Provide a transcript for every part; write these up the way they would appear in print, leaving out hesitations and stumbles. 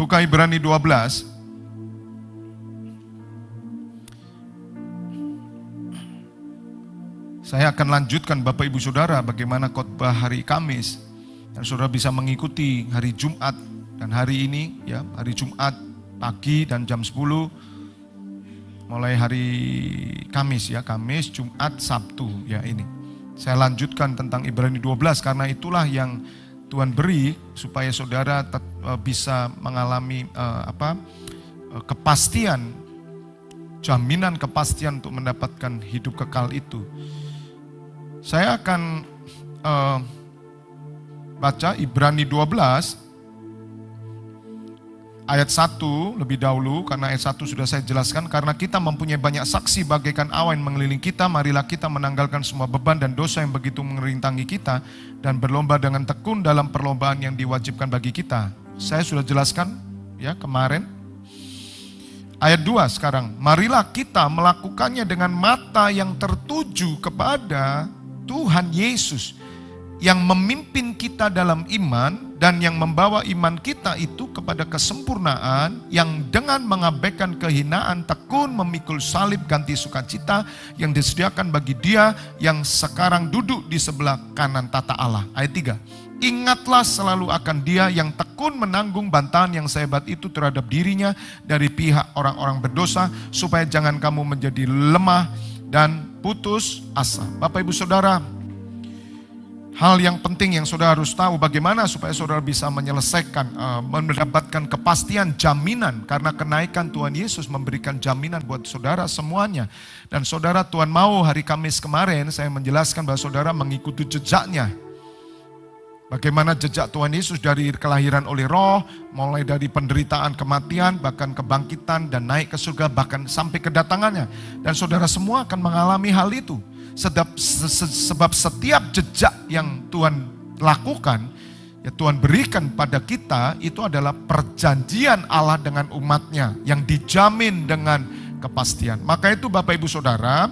Buka Ibrani 12. Saya akan lanjutkan Bapak Ibu Saudara bagaimana khotbah hari Kamis. Dan saudara bisa mengikuti hari Jumat dan hari ini ya, hari Jumat pagi dan jam 10 mulai hari Kamis ya, Kamis, Jumat, Sabtu ya ini. Saya lanjutkan tentang Ibrani 12 karena itulah yang Tuhan beri supaya saudara bisa mengalami kepastian, jaminan kepastian untuk mendapatkan hidup kekal itu. Saya akan baca Ibrani 12 ayat 1 lebih dahulu, karena ayat 1 sudah saya jelaskan. Karena kita mempunyai banyak saksi bagaikan awan mengelilingi kita, marilah kita menanggalkan semua beban dan dosa yang begitu mengerintangi kita, dan berlomba dengan tekun dalam perlombaan yang diwajibkan bagi kita. Saya sudah jelaskan ya kemarin. Ayat 2 sekarang, marilah kita melakukannya dengan mata yang tertuju kepada Tuhan Yesus yang memimpin kita dalam iman dan yang membawa iman kita itu kepada kesempurnaan, yang dengan mengabaikan kehinaan tekun memikul salib ganti sukacita yang disediakan bagi Dia yang sekarang duduk di sebelah kanan tata Allah. Ayat 3, ingatlah selalu akan Dia yang tekun menanggung bantahan yang sehebat itu terhadap dirinya dari pihak orang-orang berdosa, supaya jangan kamu menjadi lemah dan putus asa. Bapak Ibu Saudara, hal yang penting yang saudara harus tahu bagaimana supaya saudara bisa menyelesaikan, mendapatkan kepastian jaminan, karena kenaikan Tuhan Yesus memberikan jaminan buat saudara semuanya. Dan saudara, Tuhan mau hari Kamis kemarin saya menjelaskan bahwa saudara mengikuti jejaknya. Bagaimana jejak Tuhan Yesus dari kelahiran oleh Roh, mulai dari penderitaan, kematian, bahkan kebangkitan dan naik ke surga, bahkan sampai kedatangannya. Dan saudara semua akan mengalami hal itu. Sebab setiap jejak yang Tuhan lakukan, ya Tuhan berikan pada kita, itu adalah perjanjian Allah dengan umatnya yang dijamin dengan kepastian. Maka itu Bapak Ibu Saudara,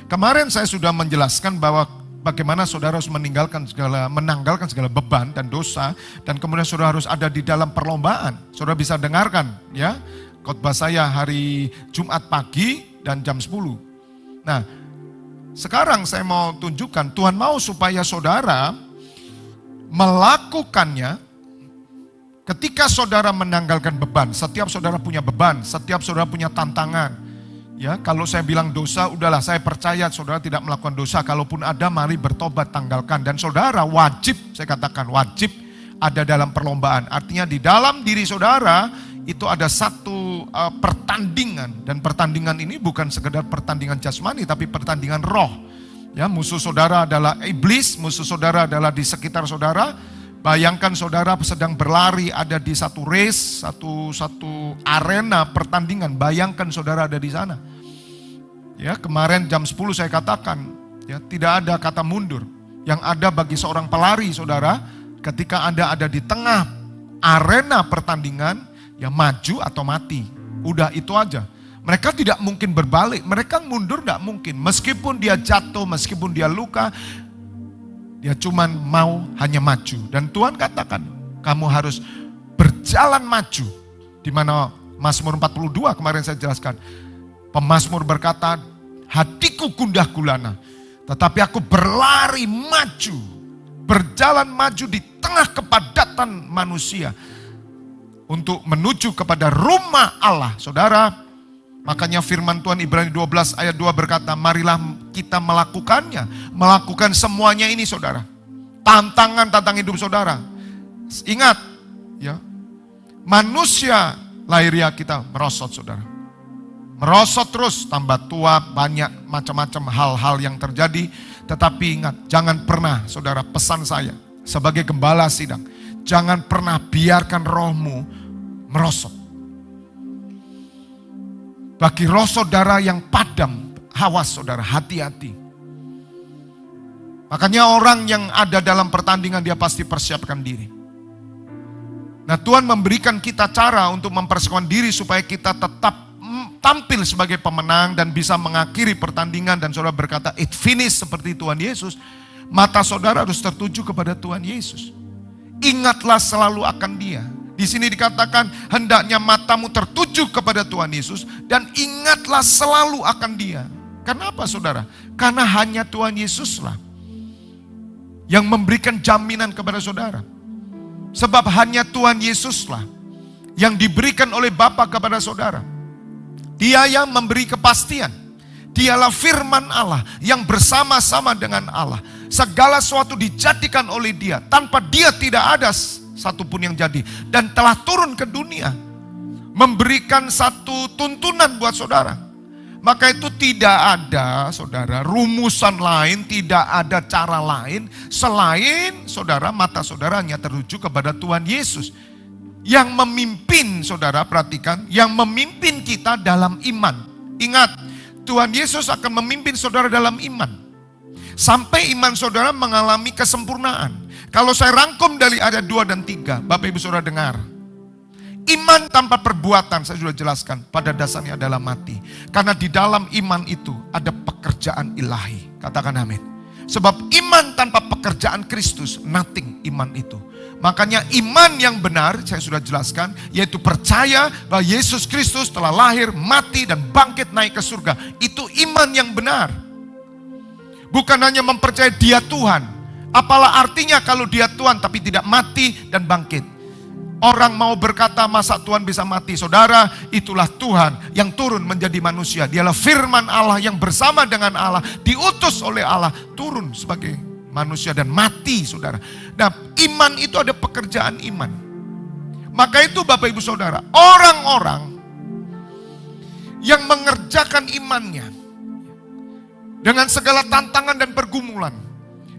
kemarin saya sudah menjelaskan bahwa bagaimana saudara harus menanggalkan segala beban dan dosa, dan kemudian saudara harus ada di dalam perlombaan. Saudara bisa dengarkan ya khotbah saya hari Jumat pagi dan jam 10. Nah, sekarang saya mau tunjukkan, Tuhan mau supaya saudara melakukannya ketika saudara menanggalkan beban. Setiap saudara punya beban, setiap saudara punya tantangan. Ya, kalau saya bilang dosa, udahlah saya percaya saudara tidak melakukan dosa. Kalaupun ada, mari bertobat, tanggalkan. Dan saudara wajib, saya katakan wajib ada dalam perlombaan. Artinya di dalam diri saudara itu ada satu pertandingan. Dan pertandingan ini bukan sekedar pertandingan jasmani, tapi pertandingan roh. Ya, musuh saudara adalah iblis, musuh saudara adalah di sekitar saudara. Bayangkan saudara sedang berlari, ada di satu race, satu arena pertandingan. Bayangkan saudara ada di sana. Ya, kemarin jam 10 saya katakan, ya, tidak ada kata mundur. Yang ada bagi seorang pelari saudara, ketika Anda ada di tengah arena pertandingan, ya maju atau mati. Udah itu aja. Mereka tidak mungkin berbalik, mereka mundur tidak mungkin. Meskipun dia jatuh, meskipun dia luka, dia cuman mau hanya maju. Dan Tuhan katakan, kamu harus berjalan maju. Di mana Mazmur 42 kemarin saya jelaskan. Pemazmur berkata, hatiku gundah gulana, tetapi aku berlari maju. Berjalan maju di tengah kepadatan manusia. Untuk menuju kepada rumah Allah. Saudara, makanya firman Tuhan Ibrani 12 ayat 2 berkata, marilah kita melakukannya. Melakukan semuanya ini saudara. Tantangan hidup saudara. Ingat, ya, manusia lahiriah kita merosot saudara. Merosot terus, tambah tua, banyak macam-macam hal-hal yang terjadi. Tetapi ingat, jangan pernah saudara, pesan saya sebagai gembala sidang, jangan pernah biarkan rohmu merosot. Bagi roh saudara yang padam, awas saudara, hati-hati. Makanya orang yang ada dalam pertandingan dia pasti persiapkan diri. Nah, Tuhan memberikan kita cara untuk mempersiapkan diri supaya kita tetap tampil sebagai pemenang dan bisa mengakhiri pertandingan. Dan saudara berkata, it finish seperti Tuhan Yesus. Mata saudara harus tertuju kepada Tuhan Yesus. Ingatlah selalu akan Dia. Di sini dikatakan hendaknya matamu tertuju kepada Tuhan Yesus dan ingatlah selalu akan Dia. Kenapa saudara? Karena hanya Tuhan Yesuslah yang memberikan jaminan kepada saudara. Sebab hanya Tuhan Yesuslah yang diberikan oleh Bapa kepada saudara. Dia yang memberi kepastian. Dialah firman Allah yang bersama-sama dengan Allah. Segala sesuatu dijadikan oleh Dia. Tanpa Dia tidak ada satupun yang jadi. Dan telah turun ke dunia memberikan satu tuntunan buat saudara. Maka itu tidak ada saudara rumusan lain, tidak ada cara lain selain saudara mata saudara hanya tertuju kepada Tuhan Yesus. Yang memimpin saudara, perhatikan, yang memimpin kita dalam iman. Ingat, Tuhan Yesus akan memimpin saudara dalam iman. Sampai iman saudara mengalami kesempurnaan. Kalau saya rangkum dari ayat 2 dan 3, Bapak Ibu Saudara dengar. Iman tanpa perbuatan, saya sudah jelaskan, pada dasarnya adalah mati. Karena di dalam iman itu ada pekerjaan ilahi. Katakan amin. Sebab iman tanpa pekerjaan Kristus, nothing iman itu. Makanya iman yang benar, saya sudah jelaskan, yaitu percaya bahwa Yesus Kristus telah lahir, mati, dan bangkit naik ke surga. Itu iman yang benar. Bukan hanya mempercayai Dia Tuhan. Apalah artinya kalau Dia Tuhan tapi tidak mati dan bangkit. Orang mau berkata masa Tuhan bisa mati. Saudara, itulah Tuhan yang turun menjadi manusia. Dialah firman Allah yang bersama dengan Allah, diutus oleh Allah, turun sebagai manusia dan mati saudara. Nah, iman itu ada pekerjaan iman. Maka itu Bapak Ibu Saudara, orang-orang yang mengerjakan imannya dengan segala tantangan dan pergumulan,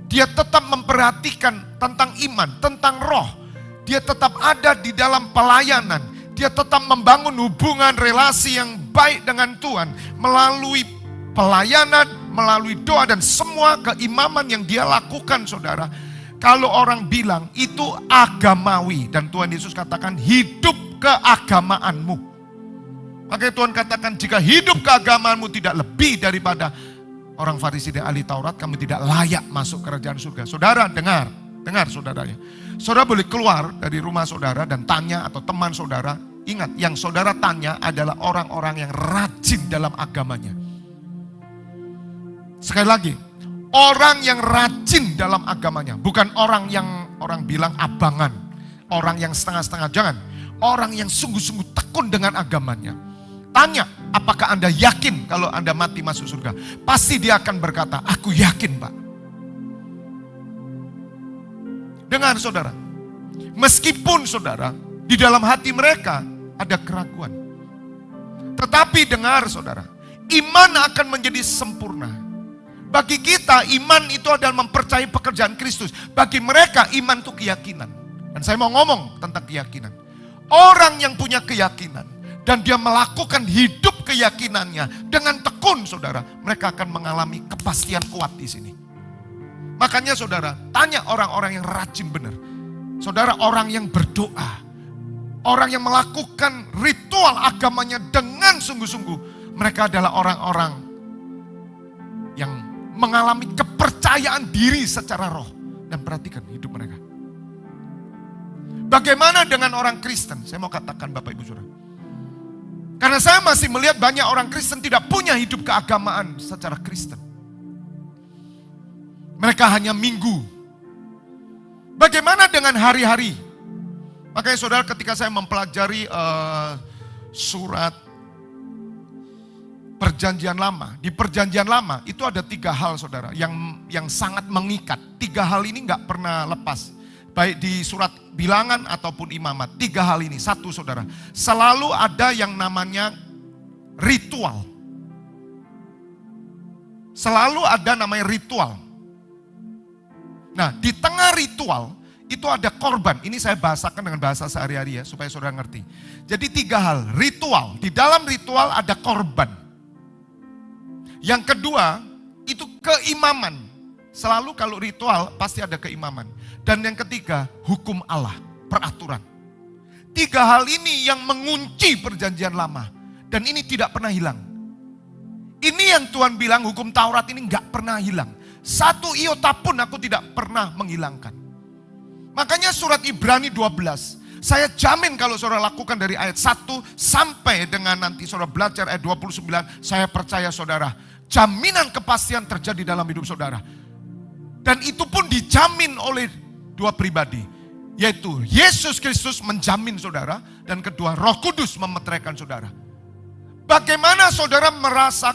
dia tetap memperhatikan tentang iman, tentang roh. Dia tetap ada di dalam pelayanan. Dia tetap membangun hubungan relasi yang baik dengan Tuhan melalui pelayanan, melalui doa dan semua keimaman yang dia lakukan saudara. Kalau orang bilang itu agamawi, dan Tuhan Yesus katakan hidup keagamaanmu. Makanya Tuhan katakan jika hidup keagamaanmu tidak lebih daripada orang Farisi dan ahli Taurat, kamu tidak layak masuk kerajaan surga. Saudara dengar saudaranya. Saudara boleh keluar dari rumah saudara dan tanya atau teman saudara. Ingat, yang saudara tanya adalah orang-orang yang rajin dalam agamanya. Sekali lagi, orang yang rajin dalam agamanya. Bukan orang yang orang bilang abangan. Orang yang setengah-setengah, jangan. Orang yang sungguh-sungguh tekun dengan agamanya. Tanya, apakah Anda yakin kalau Anda mati masuk surga? Pasti dia akan berkata, aku yakin Pak. Dengar saudara, meskipun saudara, di dalam hati mereka ada keraguan. Tetapi dengar saudara, iman akan menjadi sempurna. Bagi kita, iman itu adalah mempercayai pekerjaan Kristus. Bagi mereka, iman itu keyakinan. Dan saya mau ngomong tentang keyakinan. Orang yang punya keyakinan, dan dia melakukan hidup keyakinannya dengan tekun saudara, mereka akan mengalami kepastian kuat di sini. Makanya saudara, tanya orang-orang yang rajin benar. Saudara, orang yang berdoa, orang yang melakukan ritual agamanya dengan sungguh-sungguh, mereka adalah orang-orang yang mengalami kepercayaan diri secara roh. Dan perhatikan hidup mereka. Bagaimana dengan orang Kristen? Saya mau katakan Bapak Ibu Saudara. Karena saya masih melihat banyak orang Kristen tidak punya hidup keagamaan secara Kristen. Mereka hanya minggu. Bagaimana dengan hari-hari? Makanya saudara, ketika saya mempelajari surat Perjanjian Lama, di Perjanjian Lama itu ada 3 hal saudara yang sangat mengikat. 3 hal ini nggak pernah lepas. Baik di surat Bilangan ataupun Imamat. 3 hal ini. 1 saudara, selalu ada yang namanya ritual. Selalu ada namanya ritual. Nah, di tengah ritual itu ada korban. Ini saya bahasakan dengan bahasa sehari-hari ya, supaya saudara ngerti. Jadi 3 hal, ritual. Di dalam ritual ada korban. Yang kedua, itu keimaman. Selalu kalau ritual pasti ada keimaman. Dan yang ketiga, hukum Allah, peraturan. 3 hal ini yang mengunci Perjanjian Lama. Dan ini tidak pernah hilang. Ini yang Tuhan bilang, hukum Taurat ini gak pernah hilang. 1 iota pun aku tidak pernah menghilangkan. Makanya surat Ibrani 12 Saya jamin kalau saudara lakukan dari ayat 1 sampai dengan nanti saudara belajar ayat 29, saya percaya saudara, jaminan kepastian terjadi dalam hidup saudara. Dan itu pun dijamin oleh dua pribadi, yaitu Yesus Kristus menjamin saudara, dan kedua Roh Kudus memeteraikan saudara. Bagaimana saudara merasa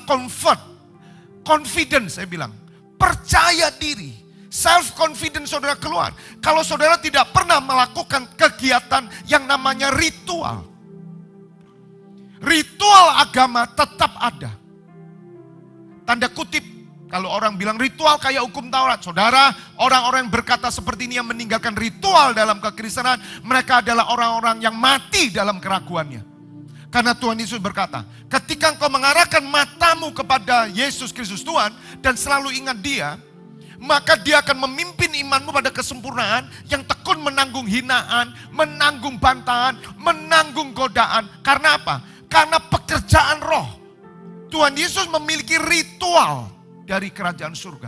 confidence, saya bilang, percaya diri, self confidence saudara keluar. Kalau saudara tidak pernah melakukan kegiatan yang namanya ritual. Ritual agama tetap ada. Tanda kutip, kalau orang bilang ritual kayak hukum Taurat. Saudara, orang-orang yang berkata seperti ini yang meninggalkan ritual dalam kekristenan, mereka adalah orang-orang yang mati dalam keraguannya. Karena Tuhan Yesus berkata, ketika engkau mengarahkan matamu kepada Yesus Kristus Tuhan dan selalu ingat Dia, maka Dia akan memimpin imanmu pada kesempurnaan yang tekun menanggung hinaan, menanggung bantahan, menanggung godaan. Karena apa? Karena pekerjaan roh. Tuhan Yesus memiliki ritual dari kerajaan surga.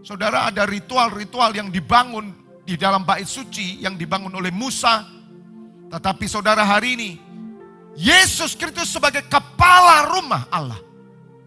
Saudara, ada ritual-ritual yang dibangun di dalam bait suci yang dibangun oleh Musa. Tetapi saudara, hari ini Yesus Kristus sebagai kepala rumah Allah.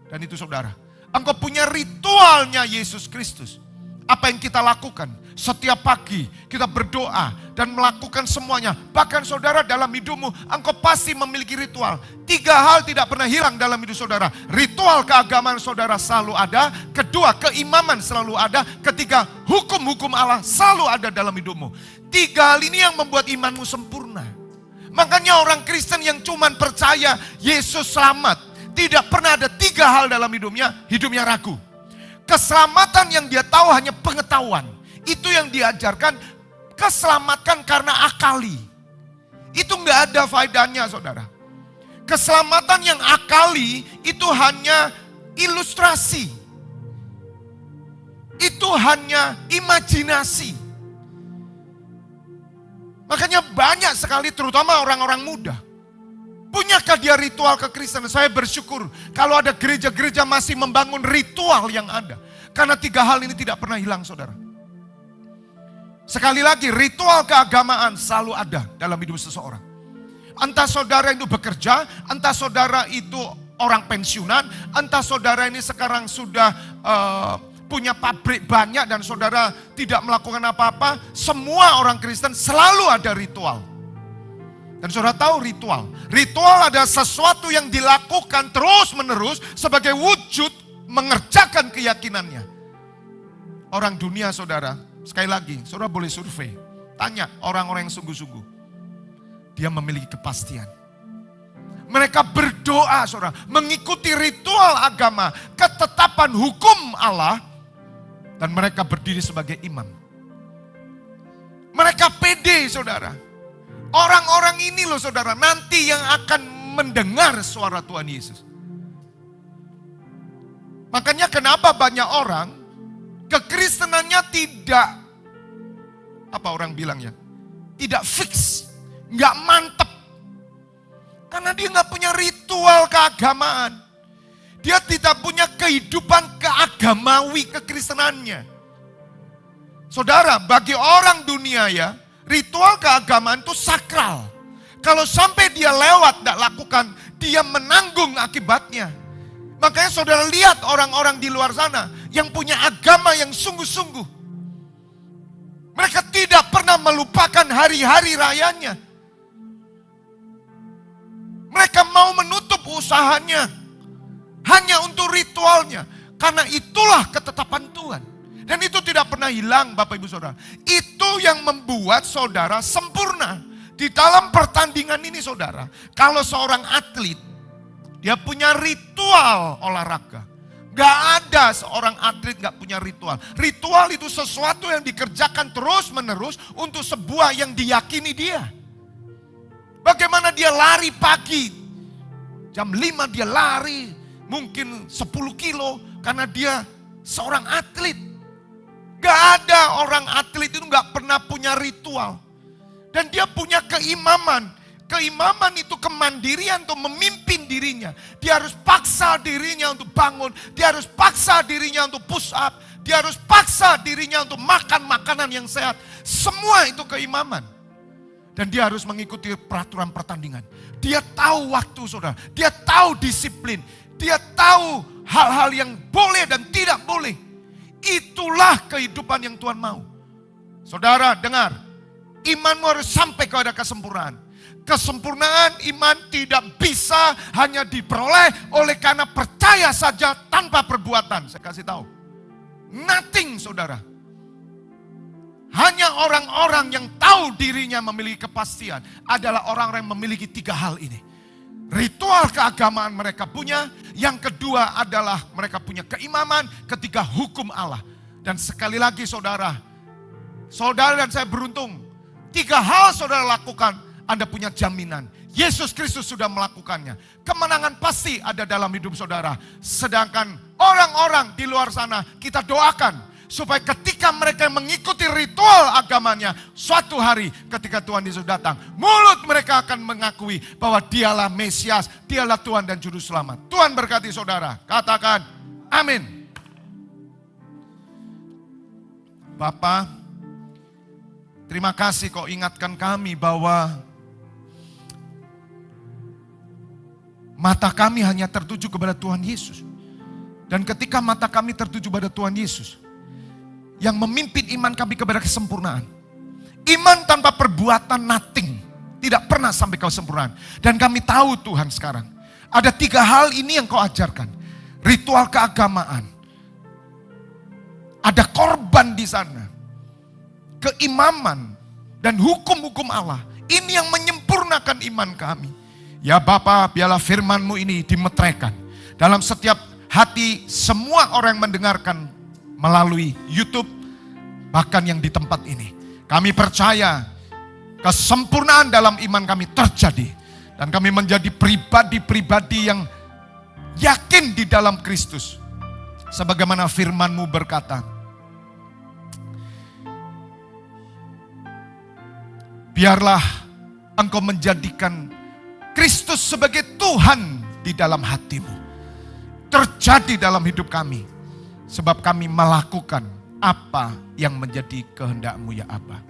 Dan itu saudara, engkau punya ritualnya Yesus Kristus. Apa yang kita lakukan? Setiap pagi kita berdoa dan melakukan semuanya. Bahkan saudara, dalam hidupmu engkau pasti memiliki ritual. 3 hal tidak pernah hilang dalam hidup saudara. Ritual keagamaan saudara selalu ada. Kedua, keimaman selalu ada. Ketiga, hukum-hukum Allah selalu ada dalam hidupmu. 3 hal ini yang membuat imanmu sempurna. Makanya orang Kristen yang cuman percaya Yesus selamat, tidak pernah ada 3 hal dalam hidupnya ragu. Keselamatan yang dia tahu hanya pengetahuan. Itu yang diajarkan, keselamatan karena akali. Itu nggak ada faedahnya saudara. Keselamatan yang akali itu hanya ilustrasi. Itu hanya imajinasi. Makanya banyak sekali terutama orang-orang muda. Punyakah dia ritual kekristenan? Saya bersyukur kalau ada gereja-gereja masih membangun ritual yang ada. Karena 3 hal ini tidak pernah hilang saudara. Sekali lagi, ritual keagamaan selalu ada dalam hidup seseorang. Entah saudara itu bekerja, entah saudara itu orang pensiunan, entah saudara ini sekarang sudah punya pabrik banyak dan saudara tidak melakukan apa-apa. Semua orang Kristen selalu ada ritual. Dan saudara tahu ritual. Ritual adalah sesuatu yang dilakukan terus menerus sebagai wujud mengerjakan keyakinannya. Orang dunia saudara, sekali lagi, saudara boleh survei. Tanya orang-orang yang sungguh-sungguh. Dia memiliki kepastian. Mereka berdoa saudara, mengikuti ritual agama, ketetapan hukum Allah. Dan mereka berdiri sebagai imam. Mereka pede saudara. Orang-orang ini loh saudara, nanti yang akan mendengar suara Tuhan Yesus. Makanya kenapa banyak orang kekristenannya tidak, apa orang bilangnya, tidak fix, nggak mantep. Karena dia nggak punya ritual keagamaan. Dia tidak punya kehidupan keagamawi kekristenannya. Saudara, bagi orang dunia ya, ritual keagamaan itu sakral. Kalau sampai dia lewat, tidak lakukan, dia menanggung akibatnya. Makanya saudara lihat orang-orang di luar sana yang punya agama yang sungguh-sungguh. Mereka tidak pernah melupakan hari-hari rayanya. Mereka mau menutup usahanya hanya untuk ritualnya. Karena itulah ketetapan Tuhan. Dan itu tidak pernah hilang Bapak Ibu Saudara. Itu yang membuat saudara sempurna. Di dalam pertandingan ini saudara, kalau seorang atlet, dia punya ritual olahraga. Gak ada seorang atlet gak punya ritual. Ritual itu sesuatu yang dikerjakan terus menerus untuk sebuah yang diyakini dia. Bagaimana dia lari pagi, jam 5 dia lari, mungkin 10 kilo, karena dia seorang atlet. Gak ada orang atlet itu gak pernah punya ritual. Dan dia punya keimaman. Keimaman itu kemandirian untuk memimpin dirinya. Dia harus paksa dirinya untuk bangun. Dia harus paksa dirinya untuk push up. Dia harus paksa dirinya untuk makan makanan yang sehat. Semua itu keimaman. Dan dia harus mengikuti peraturan pertandingan. Dia tahu waktu saudara. Dia tahu disiplin. Dia tahu hal-hal yang boleh dan tidak boleh. Itulah kehidupan yang Tuhan mau. Saudara dengar. Imanmu harus sampai kepada kesempurnaan. Kesempurnaan iman tidak bisa hanya diperoleh oleh karena percaya saja tanpa perbuatan. Saya kasih tahu. Nothing saudara. Hanya orang-orang yang tahu dirinya memiliki kepastian adalah orang-orang yang memiliki 3 hal ini. Ritual keagamaan mereka punya. Yang kedua adalah mereka punya keimaman. Ketiga hukum Allah. Dan sekali lagi saudara dan saya beruntung. 3 hal saudara lakukan, Anda punya jaminan. Yesus Kristus sudah melakukannya. Kemenangan pasti ada dalam hidup saudara. Sedangkan orang-orang di luar sana kita doakan. Supaya ketika mereka mengikuti ritual agamanya, suatu hari ketika Tuhan Yesus datang, mulut mereka akan mengakui bahwa dialah Mesias, dialah Tuhan dan Juru Selamat. Tuhan berkati saudara, katakan amin. Bapa, terima kasih kau ingatkan kami bahwa mata kami hanya tertuju kepada Tuhan Yesus. Dan ketika mata kami tertuju pada Tuhan Yesus, yang memimpin iman kami kepada kesempurnaan. Iman tanpa perbuatan nothing. Tidak pernah sampai kesempurnaan. Dan kami tahu Tuhan sekarang. Ada 3 hal ini yang kau ajarkan. Ritual keagamaan. Ada korban di sana. Keimaman. Dan hukum-hukum Allah. Ini yang menyempurnakan iman kami. Ya Bapa, biarlah firman-Mu ini dimeteraikan. Dalam setiap hati semua orang yang mendengarkan melalui YouTube, bahkan yang di tempat ini. Kami percaya kesempurnaan dalam iman kami terjadi. Dan kami menjadi pribadi-pribadi yang yakin di dalam Kristus. Sebagaimana firman-Mu berkata, biarlah Engkau menjadikan Kristus sebagai Tuhan di dalam hatimu. Terjadi dalam hidup kami. Sebab kami melakukan apa yang menjadi kehendak-Mu ya Aba.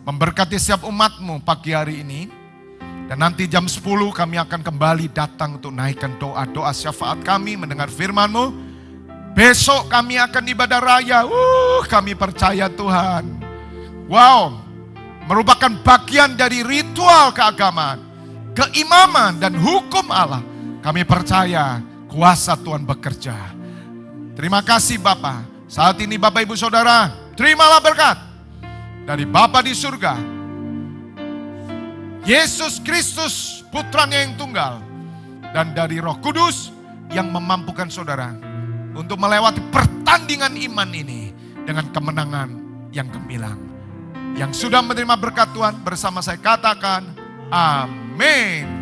Memberkati setiap umat-Mu pagi hari ini. Dan nanti jam 10 kami akan kembali datang untuk naikkan doa-doa syafaat kami, mendengar firman-Mu. Besok kami akan ibadah raya. Kami percaya Tuhan. Wow, merupakan bagian dari ritual keagamaan, keimaman dan hukum Allah. Kami percaya kuasa Tuhan bekerja. Terima kasih Bapa. Saat ini Bapak Ibu Saudara, terimalah berkat dari Bapa di surga. Yesus Kristus putranya yang tunggal. Dan dari Roh Kudus yang memampukan saudara untuk melewati pertandingan iman ini dengan kemenangan yang gemilang. Yang sudah menerima berkat Tuhan bersama saya katakan amin.